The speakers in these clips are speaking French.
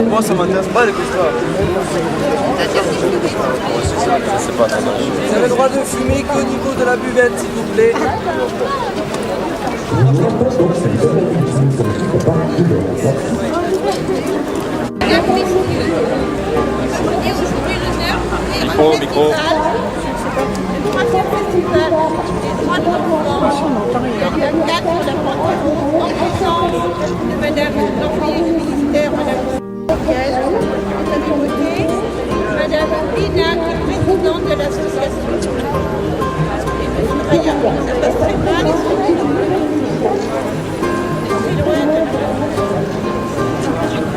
Moi, ça m'intéresse pas les histoires. C'est pas ton âge. Vous avez le droit de fumer qu'au niveau de la buvette, s'il vous plaît. Micro, micro. Le troisième festival des droits de l'enfant, il y a 4 en présence de Madame l'envoyée du ministère, Madame Gaëlle, vous avez voté, Madame Lina, qui est présidente de l'association. Et M. Raya, ça passe très mal, ils sont loin de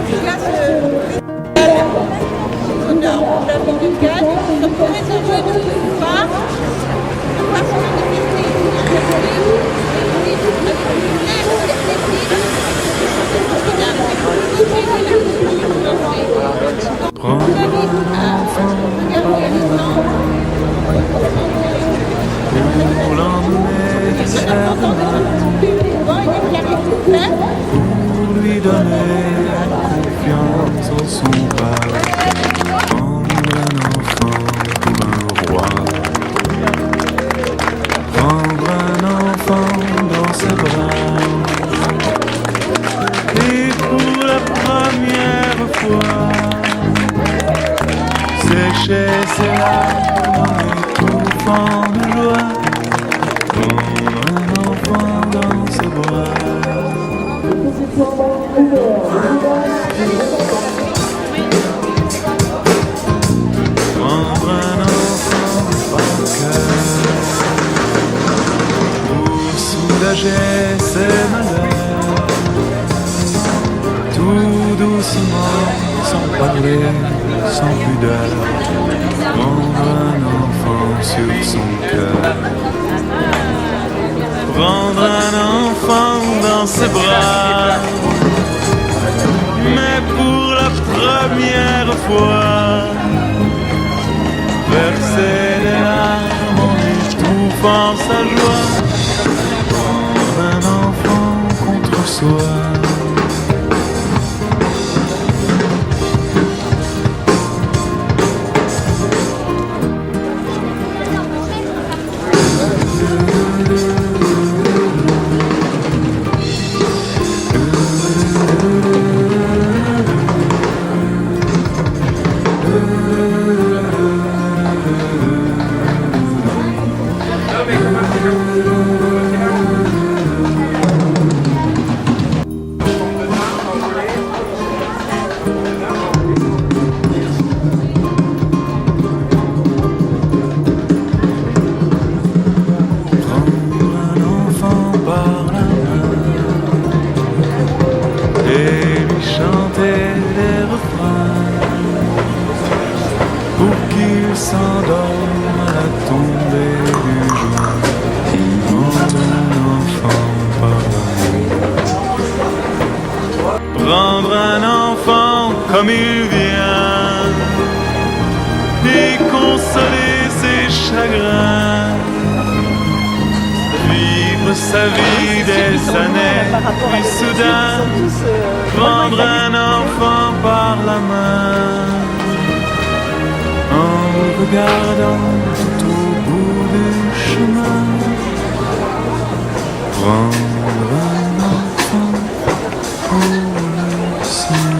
je place au nord de la ville de Cannes. Nous sommes très heureux de vous voir. Nous passons manifester pour l'emmener faire pour lui donner confiance en son pas, prendre un enfant pour un roi, prendre un enfant dans ses bras, et pour la première fois sécher ses larmes en étouffant de joie, prendre un enfant dans ses bras. Prendre un enfant par cœur pour soulager ses malheurs, tout doucement, sans parler, sans pudeur, prendre un enfant sur son cœur, prendre un enfant dans ses bras, mais pour la première fois, verser des larmes en étouffant sa joie, prendre un enfant contre soi. Prendre un enfant comme il vient et consoler ses chagrins, vivre sa vie des années, puis soudain prendre un enfant par la main, en le regardant tout au bout du chemin, prendre un enfant pour le sien.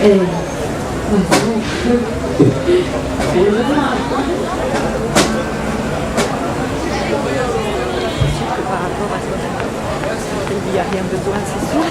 Il n'y a rien besoin, c'est sûr.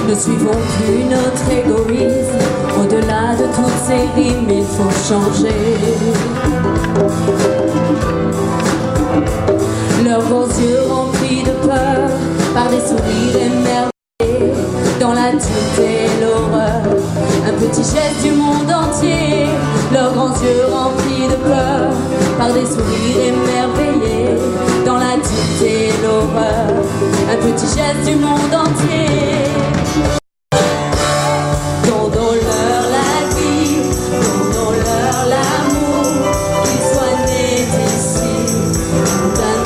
Ne suivons plus notre égoïsme. Au-delà de toutes ces rimes, il faut changer. Leurs grands yeux remplis de peur, par des sourires émerveillés, dans la dureté et l'horreur, un petit geste du monde entier. Leurs grands yeux remplis de peur, par des sourires émerveillés, dans la dureté et l'horreur, un petit geste du monde entier. Donnons-leur la vie, donnons-leur l'amour, qu'ils soient nés d'ici, d'un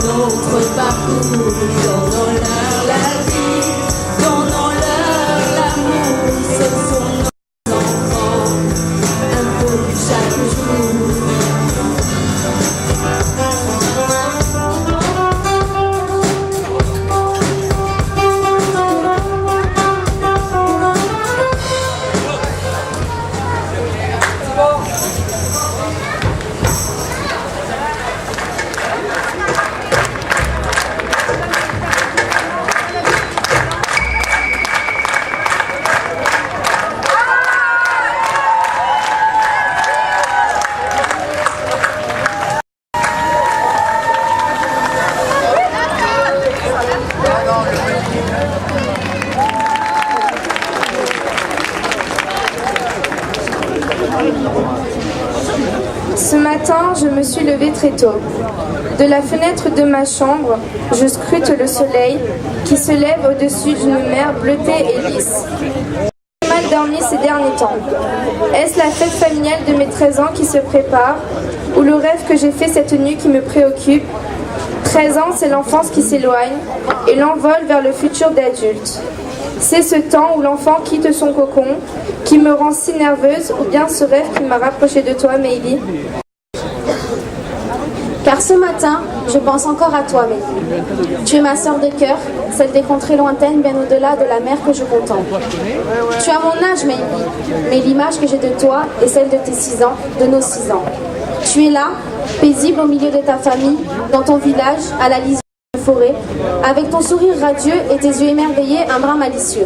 je me suis levée très tôt. De la fenêtre de ma chambre, je scrute le soleil qui se lève au-dessus d'une mer bleutée et lisse. J'ai mal dormi ces derniers temps. Est-ce la fête familiale de mes 13 ans qui se prépare, ou le rêve que j'ai fait cette nuit qui me préoccupe? 13 ans, c'est l'enfance qui s'éloigne et l'envole vers le futur d'adulte. C'est ce temps où l'enfant quitte son cocon qui me rend si nerveuse, ou bien ce rêve qui m'a rapproché de toi, Maybe? Car ce matin, je pense encore à toi, Maybe. Tu es ma sœur de cœur, celle des contrées lointaines, bien au-delà de la mer que je contemple. Tu as mon âge, Maybe, mais l'image que j'ai de toi est celle de tes 6 ans, de nos 6 ans. Tu es là, paisible au milieu de ta famille, dans ton village, à la lisière de la forêt, avec ton sourire radieux et tes yeux émerveillés, un brin malicieux.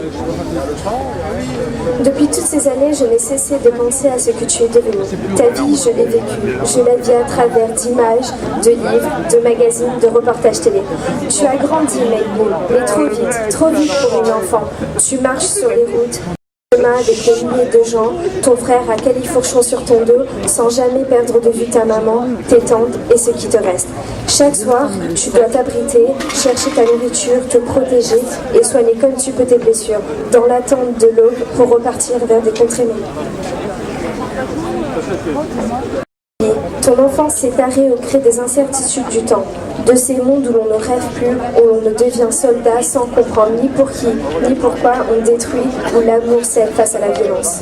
Depuis toutes ces années, je n'ai cessé de penser à ce que tu es devenu. Ta vie, je l'ai vécue. Je la vis à travers d'images, de livres, de magazines, de reportages télé. Tu as grandi, Maybe, mais trop vite pour une enfant. Tu marches sur les routes, avec des milliers de gens, ton frère à califourchon sur ton dos, sans jamais perdre de vue ta maman, tes tantes et ce qui te reste. Chaque soir, tu dois t'abriter, chercher ta nourriture, te protéger et soigner comme tu peux tes blessures, dans l'attente de l'aube pour repartir vers des contrées meilleures. Ton enfance s'est parée au gré des incertitudes du temps, de ces mondes où l'on ne rêve plus, où l'on ne devient soldat sans comprendre ni pour qui, ni pourquoi on détruit, où l'amour cède face à la violence.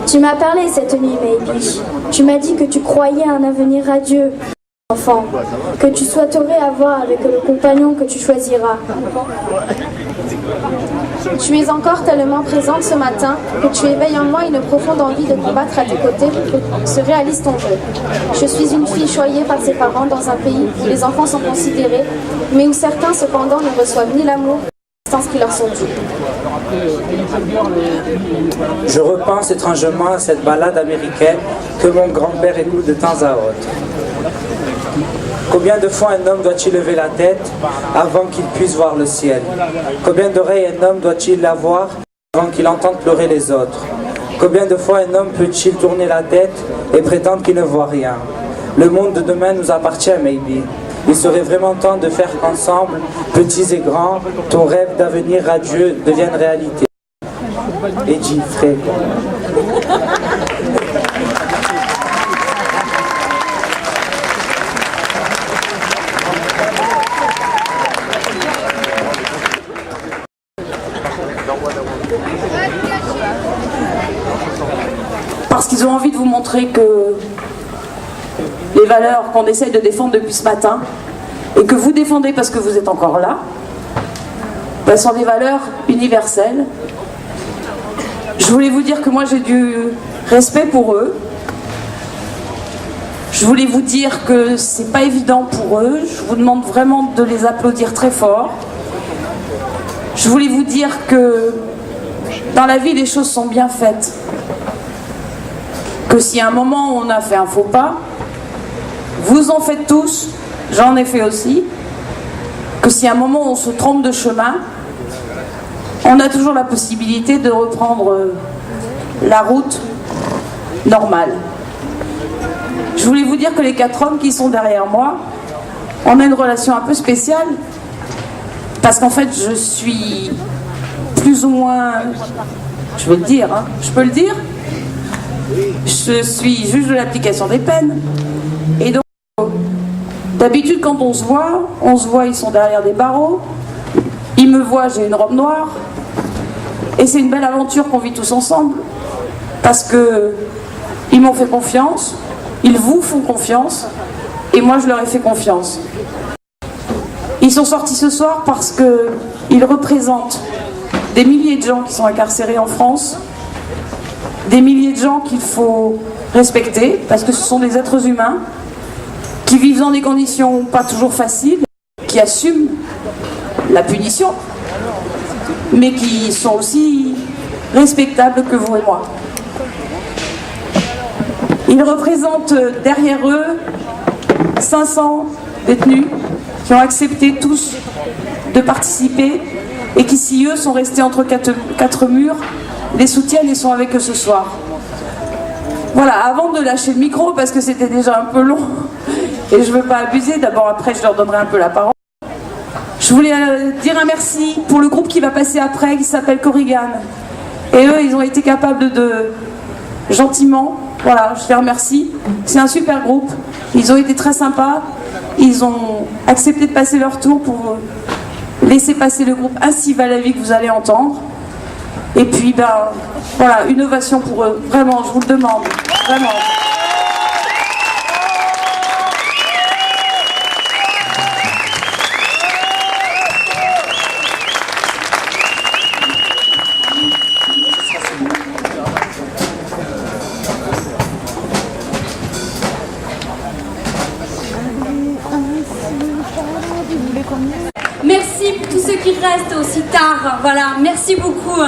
Tu m'as parlé cette nuit, Maybe. Tu m'as dit que tu croyais à un avenir radieux, enfant, que tu souhaiterais avoir avec le compagnon que tu choisiras. Tu es encore tellement présente ce matin que tu éveilles en moi une profonde envie de combattre à tes côtés pour que se réalise ton vœu. Je suis une fille choyée par ses parents dans un pays où les enfants sont considérés, mais où certains cependant ne reçoivent ni l'amour ni l'assistance qui leur sont dues. Je repense étrangement à cette ballade américaine que mon grand-père écoute de temps à autre. Combien de fois un homme doit-il lever la tête avant qu'il puisse voir le ciel? Combien d'oreilles un homme doit-il avoir avant qu'il entende pleurer les autres? Combien de fois un homme peut-il tourner la tête et prétendre qu'il ne voit rien? Le monde de demain nous appartient, Maybe. Il serait vraiment temps de faire qu'ensemble, petits et grands, ton rêve d'avenir radieux devienne réalité. Eddie, frère. Parce qu'ils ont envie de vous montrer que les valeurs qu'on essaye de défendre depuis ce matin et que vous défendez parce que vous êtes encore là, ben, sont des valeurs universelles. Je voulais vous dire que moi j'ai du respect pour eux. Je voulais vous dire que c'est pas évident pour eux. Je vous demande vraiment de les applaudir très fort. Je voulais vous dire que dans la vie les choses sont bien faites. Que si à un moment on a fait un faux pas, vous en faites tous, j'en ai fait aussi, que si à un moment on se trompe de chemin, on a toujours la possibilité de reprendre la route normale. Je voulais vous dire que les 4 hommes qui sont derrière moi, on a une relation un peu spéciale, parce qu'en fait je suis plus ou moins, je vais le dire, hein, je peux le dire, je suis juge de l'application des peines. Et donc, d'habitude, quand on se voit, ils sont derrière des barreaux. Ils me voient, j'ai une robe noire. Et c'est une belle aventure qu'on vit tous ensemble. Parce que ils m'ont fait confiance, ils vous font confiance, et moi je leur ai fait confiance. Ils sont sortis ce soir parce qu'ils représentent des milliers de gens qui sont incarcérés en France, des milliers de gens qu'il faut respecter, parce que ce sont des êtres humains qui vivent dans des conditions pas toujours faciles, qui assument la punition, mais qui sont aussi respectables que vous et moi. Ils représentent derrière eux 500 détenus qui ont accepté tous de participer et qui, si eux sont restés entre quatre murs, les soutiennent et sont avec eux ce soir. Voilà, avant de lâcher le micro, parce que c'était déjà un peu long, et je ne veux pas abuser, d'abord après je leur donnerai un peu la parole. Je voulais dire un merci pour le groupe qui va passer après, qui s'appelle Corrigan. Et eux, ils ont été capables de, gentiment, voilà, je les remercie. C'est un super groupe, ils ont été très sympas, ils ont accepté de passer leur tour pour laisser passer le groupe Ainsi va la vie que vous allez entendre. Et puis, ben, voilà, une ovation pour eux, vraiment, je vous le demande, vraiment. Merci pour tous ceux qui restent aussi tard. Voilà, merci beaucoup.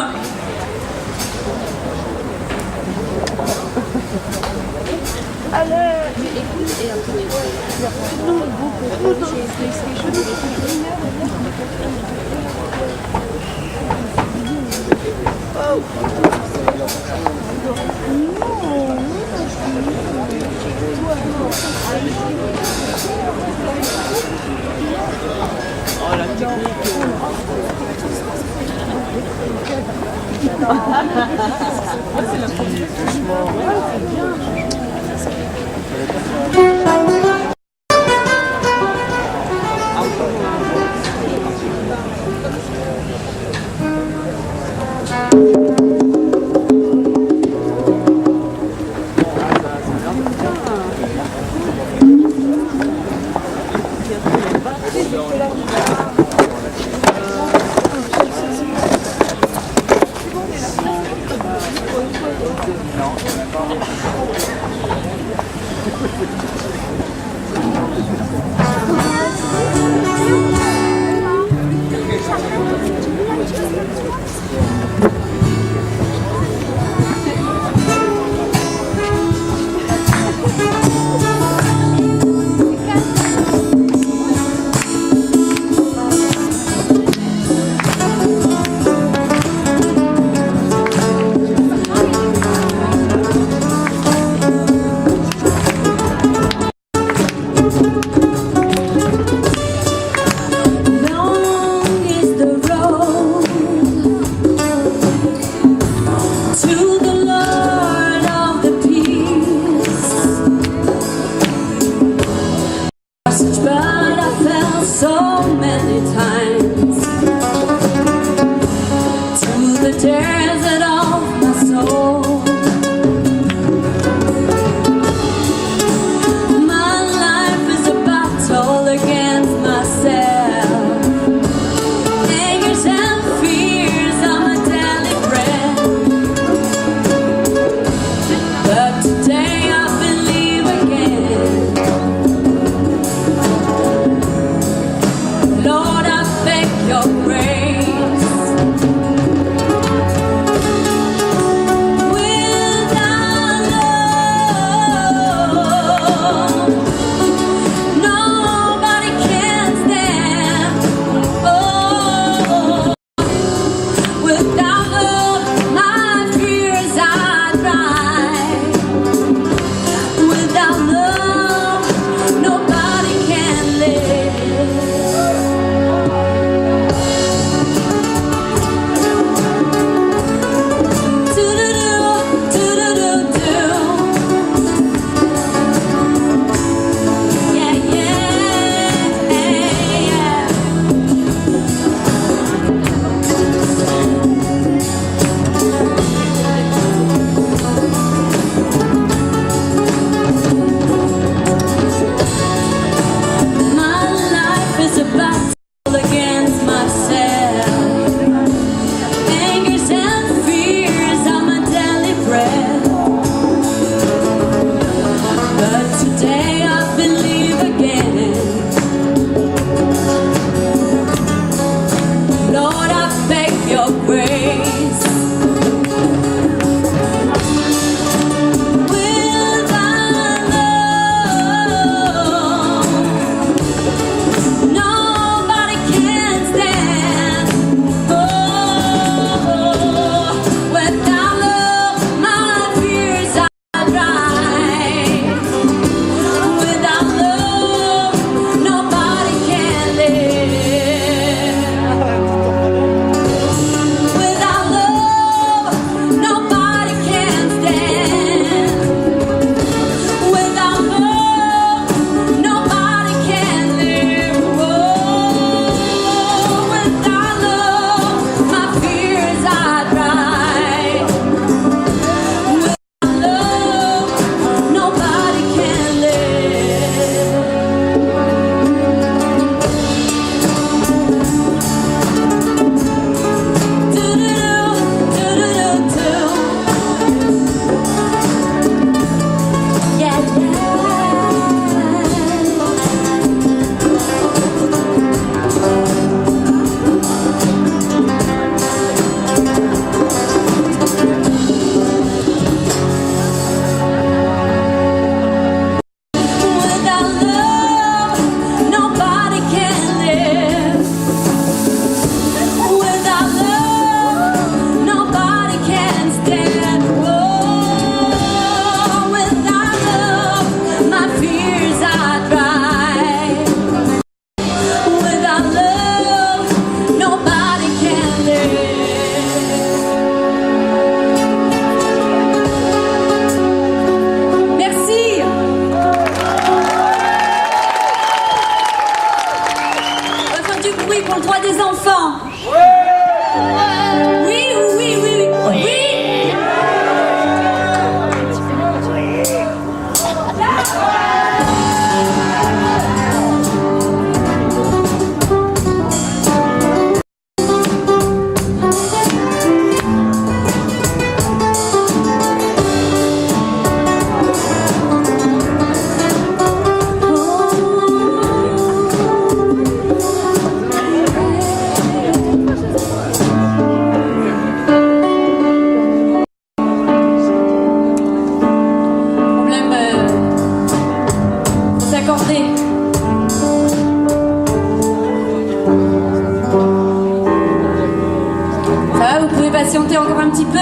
patienter encore un petit peu?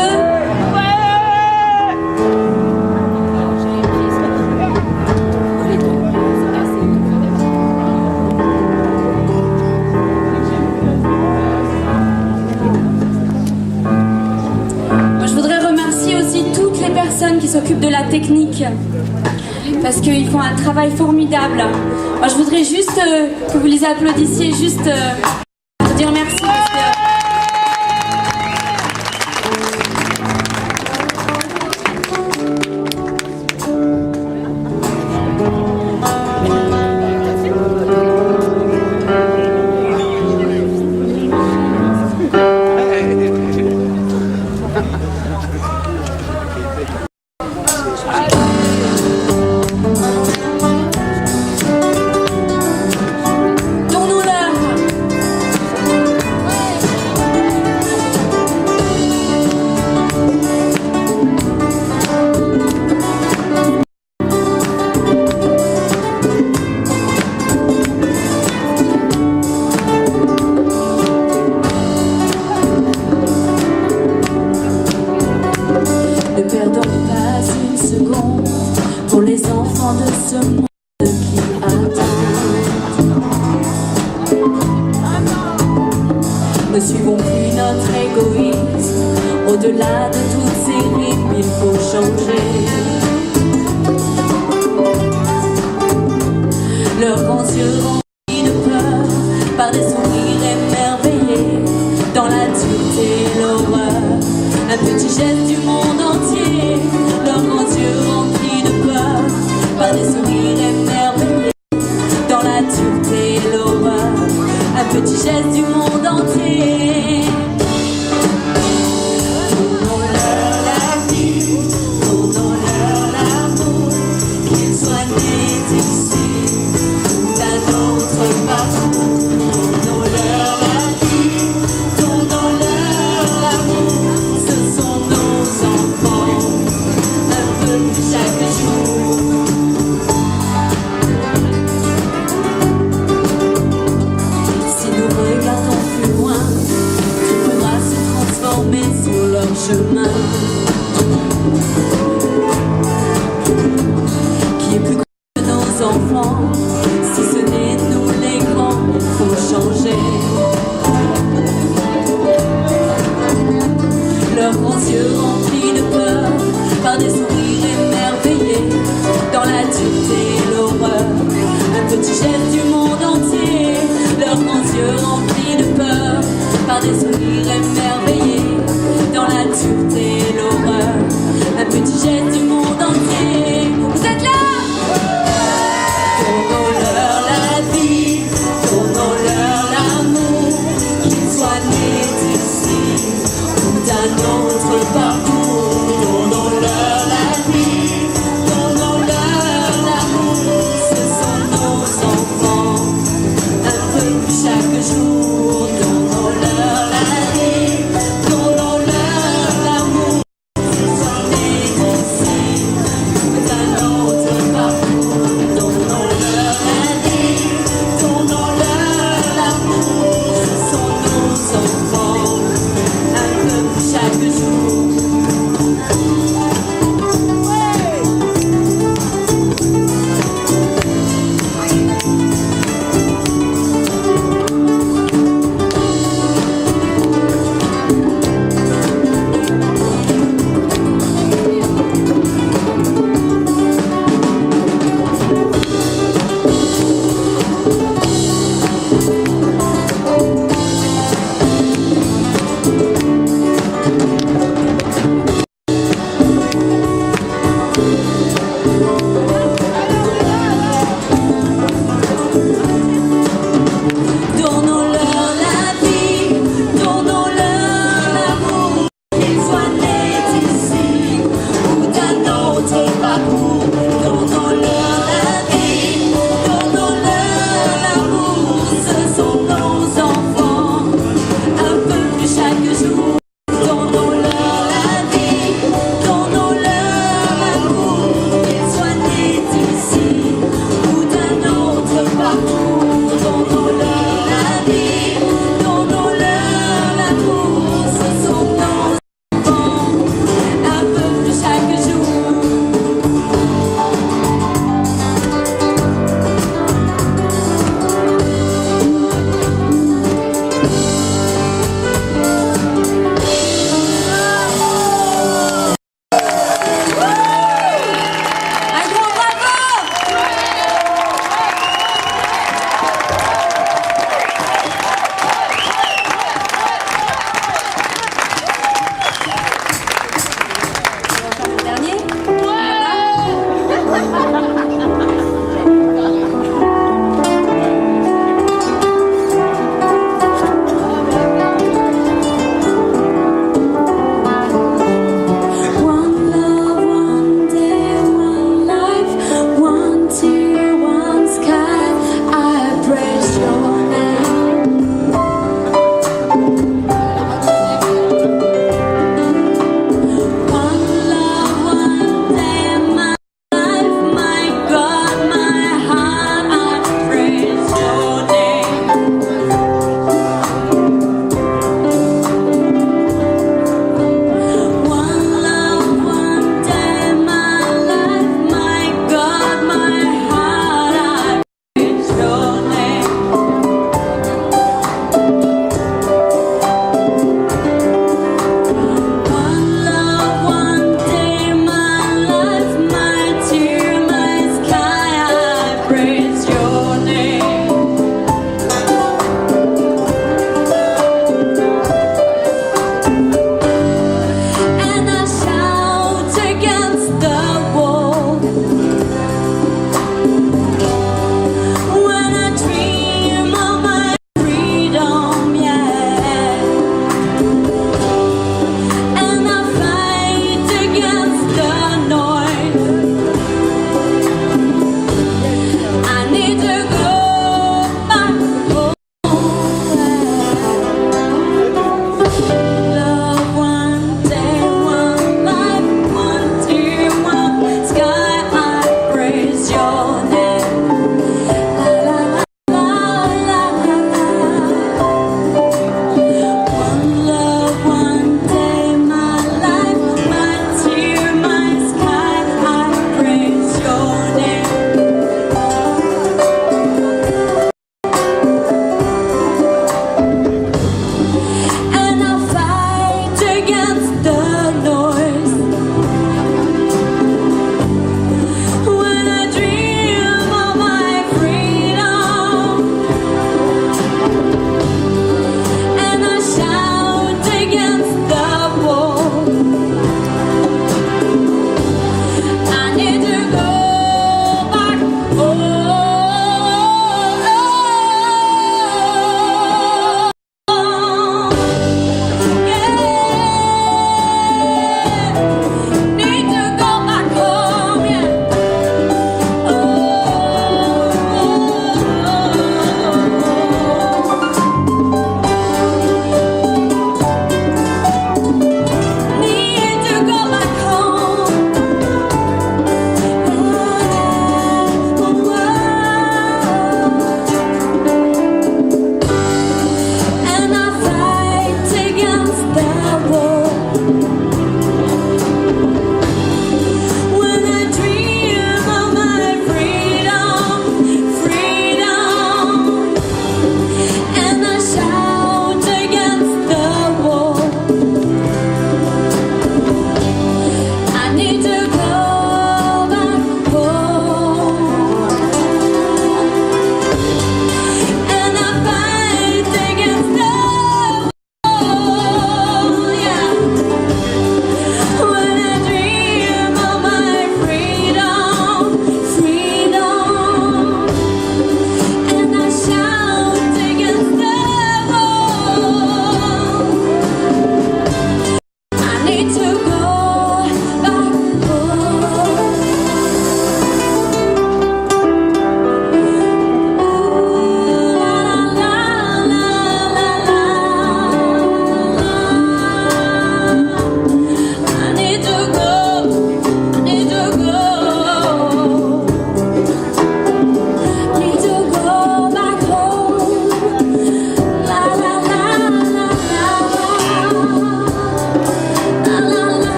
Moi, je voudrais remercier aussi toutes les personnes qui s'occupent de la technique parce qu'ils font un travail formidable. Moi, je voudrais juste que vous les applaudissiez, juste pour dire merci. Ne perdons pas une seconde pour les enfants de ce monde qui attendent. Ne suivons plus notre égoïsme, au-delà de toutes ces rimes, il faut changer. Leurs grands yeux remplis de peur, par des sourires émerveillés, dans la dureté et l'horreur, un petit geste du monde entier. Leurs grands yeux remplis de peur, par des sourires émerveillés, dans la dureté et l'horreur, un petit geste du monde entier. Tournons-leur la vie, tournons-leur l'amour, qu'ils soient nés d'ici ou d'un autre parcours. Tournons-leur la vie, tournons-leur l'amour, ce sont nos enfants, un peu chaque jour. Si nous regardons plus loin, tout pourra se transformer sur leur chemin. Qui est plus grand que nos enfants? Si ce n'est nous les grands, il faut changer. Leurs grands yeux remplis de peur, par des sourires émerveillés, dans la dureté et l'horreur, un petit geste du monde entier. Leurs grands yeux remplis de peur, par des sourires émerveillés, dans la dureté et l'horreur, un petit geste du monde entier. Vous êtes là? Tournons-leur la vie, tournons-leur l'amour, qu'ils soient nés d'ici ou d'un autre parcours. Tournons-leur la vie, tournons-leur l'amour, ce sont nos enfants, un peu chaque jour. Tournons-leur la vie.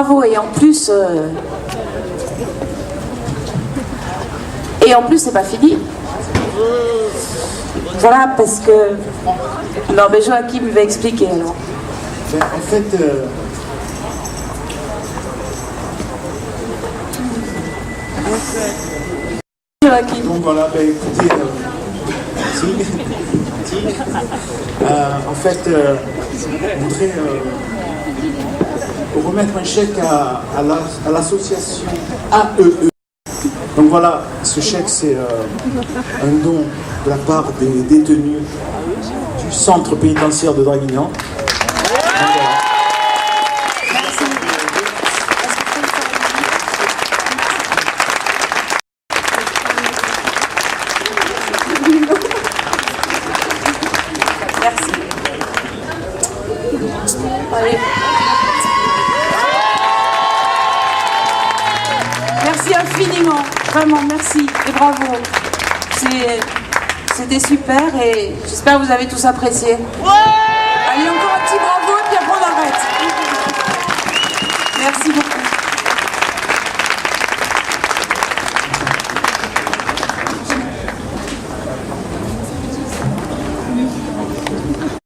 bravo. Et en plus, c'est pas fini. Voilà, parce que... Non, mais Joachim va expliquer alors. En fait, Joachim. donc voilà, ben, écoutez, en fait, on voudrait remettre un chèque à l'association AEE. Donc voilà, ce chèque c'est un don de la part des détenus du centre pénitentiaire de Draguignan. Merci infiniment, vraiment merci et bravo. C'était super et j'espère que vous avez tous apprécié. Allez, on